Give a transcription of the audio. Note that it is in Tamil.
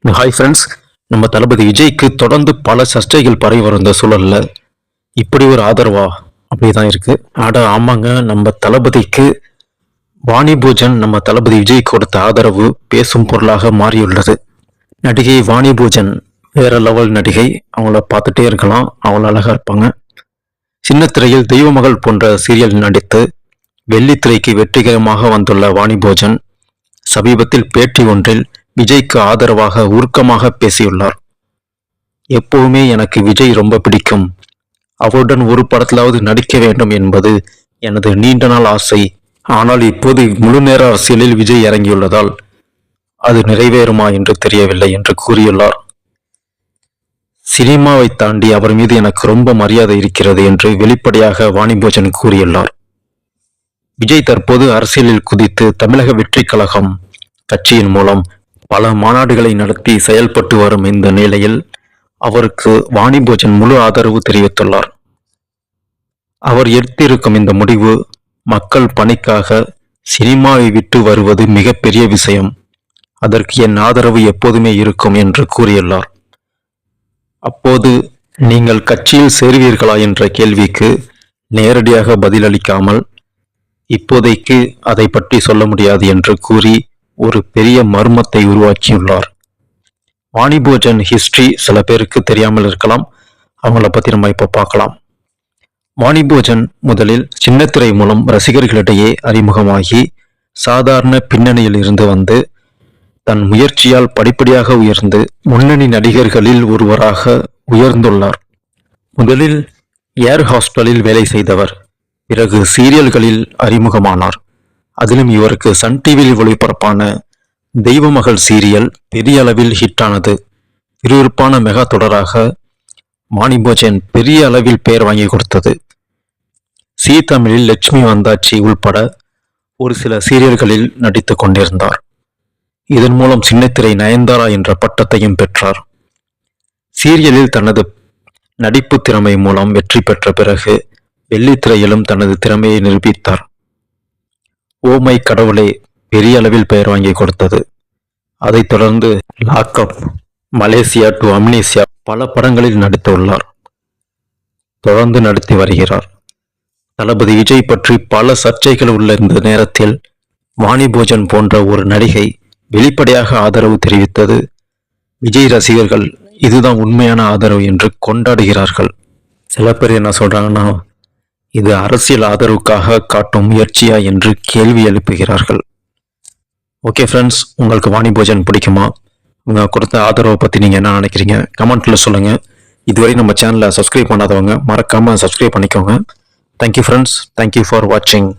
ஹாய் ஃப்ரெண்ட்ஸ், நம்ம தளபதி விஜய்க்கு தொடர்ந்து பல சர்ச்சைகள் பரவி வரும் இந்த சூழல்ல இப்படி ஒரு ஆதரவா அப்படிதான் இருக்கு. ஆமாங்க, நம்ம தளபதிக்கு வாணி பூஜன் நம்ம தளபதி விஜய் கொடுத்த ஆதரவு பேசும் பொருளாக மாறியுள்ளது. நடிகை வாணி பூஜன் வேற லெவல் நடிகை. அவங்கள பார்த்துட்டே இருக்கலாம், அவ்வளோ அழகா இருப்பாங்க. சின்னத்திரையில் தெய்வமகள் போன்ற சீரியல் நடித்து வெள்ளித்திரைக்கு வெற்றிகரமாக வந்துள்ள வாணி பூஜன் சமீபத்தில் பேட்டி ஒன்றில் விஜய்க்கு ஆதரவாக உருக்கமாக பேசியுள்ளார். எப்பவுமே எனக்கு விஜய் ரொம்ப பிடிக்கும், அவருடன் ஒரு படத்திலாவது நடிக்க வேண்டும் என்பது எனது நீண்ட நாள் ஆசை. ஆனால் இப்போது முழு நேர அரசியலில் விஜய் இறங்கியுள்ளதால் அது நிறைவேறுமா என்று தெரியவில்லை என்று கூறியுள்ளார். சினிமாவை தாண்டி அவர் மீது எனக்கு ரொம்ப மரியாதை இருக்கிறது என்று வெளிப்படையாக வாணிபோஜன் கூறியுள்ளார். விஜய் தற்போது அரசியலில் குதித்து தமிழக வெற்றி கழகம் கட்சியின் மூலம் பல மாநாடுகளை நடத்தி செயல்பட்டு வரும் இந்த நிலையில் அவருக்கு வாணிபோஜன் முழு ஆதரவு தெரிவித்துள்ளார். அவர் எடுத்திருக்கும் இந்த முடிவு மக்கள் பணிக்காக சினிமாவை விட்டு வருவது மிகப்பெரிய விஷயம். அதற்கு என் ஆதரவு எப்போதுமே இருக்கும் என்று கூறியுள்ளார். அப்போது நீங்கள் கட்சியில் சேருவீர்களா என்ற கேள்விக்கு நேரடியாக பதிலளிக்காமல் இப்போதைக்கு அதை பற்றி சொல்ல முடியாது என்று கூறி ஒரு பெரிய மர்மத்தை உருவாக்கியுள்ளார். வாணிபோஜன் ஹிஸ்டரி சில பேருக்கு தெரியாமல் இருக்கலாம், அவங்கள பத்தி நம்ம இப்போ பார்க்கலாம். வாணிபோஜன் முதலில் சின்னத்திரை மூலம் ரசிகர்களிடையே அறிமுகமாகி சாதாரண பின்னணியில் இருந்து வந்து தன் முயற்சியால் படிப்படியாக உயர்ந்து முன்னணி நடிகர்களில் ஒருவராக உயர்ந்துள்ளார். முதலில் ஏர் ஹாஸ்டலில் வேலை செய்தவர், பிறகு சீரியல்களில் அறிமுகமானார். அதிலும் இவருக்கு சன் டிவியில் ஒளிபரப்பான தெய்வமகள் சீரியல் பெரிய அளவில் ஹிட்டானது. விறுவிறுப்பான மெகா தொடராக வாணிபோஜன் பெரிய அளவில் பெயர் வாங்கி கொடுத்தது. சி தமிழில் லட்சுமி வந்தாச்சி உள்பட ஒரு சில சீரியல்களில் நடித்து கொண்டிருந்தார். இதன் மூலம் சின்னத்திரை நயன்தாரா என்ற பட்டத்தையும் பெற்றார். சீரியலில் தனது நடிப்பு திறமை மூலம் வெற்றி பெற்ற பிறகு வெள்ளித்திரையிலும் தனது திறமையை நிரூபித்தார். ஓ மை கடவுளே பெரிய அளவில் பெயர் வாங்கி கொடுத்தது. அதைத் தொடர்ந்து லாக்அப், மலேசியா டு அம்னீசியா பல படங்களில் நடித்துள்ளார். தொடர்ந்து நடித்து வருகிறார். தளபதி விஜய் பற்றி பல சர்ச்சைகள் உள்ள இந்த நேரத்தில் வாணிபோஜன் போன்ற ஒரு நடிகை வெளிப்படையாக ஆதரவு தெரிவித்தது விஜய் ரசிகர்கள் இதுதான் உண்மையான ஆதரவு என்று கொண்டாடுகிறார்கள். சில பேர் என்ன சொல்றாங்கன்னா, இது அரசியல் ஆதரவுக்காக காட்டும் முயற்சியா என்று கேள்வி எழுப்புகிறார்கள். ஓகே ஃப்ரெண்ட்ஸ், உங்களுக்கு வாணிபோஜன் பிடிக்குமா? உங்க கொடுத்த ஆதரவை பற்றி நீங்கள் என்ன நினைக்கிறீங்க? கமெண்ட்ல சொல்லுங்க. இதுவரை நம்ம சேனலை சப்ஸ்கிரைப் பண்ணாதவங்க மறக்காம சப்ஸ்கிரைப் பண்ணிக்கோங்க. தேங்க்யூ ஃப்ரெண்ட்ஸ், தேங்க்யூ ஃபார் வாட்சிங்.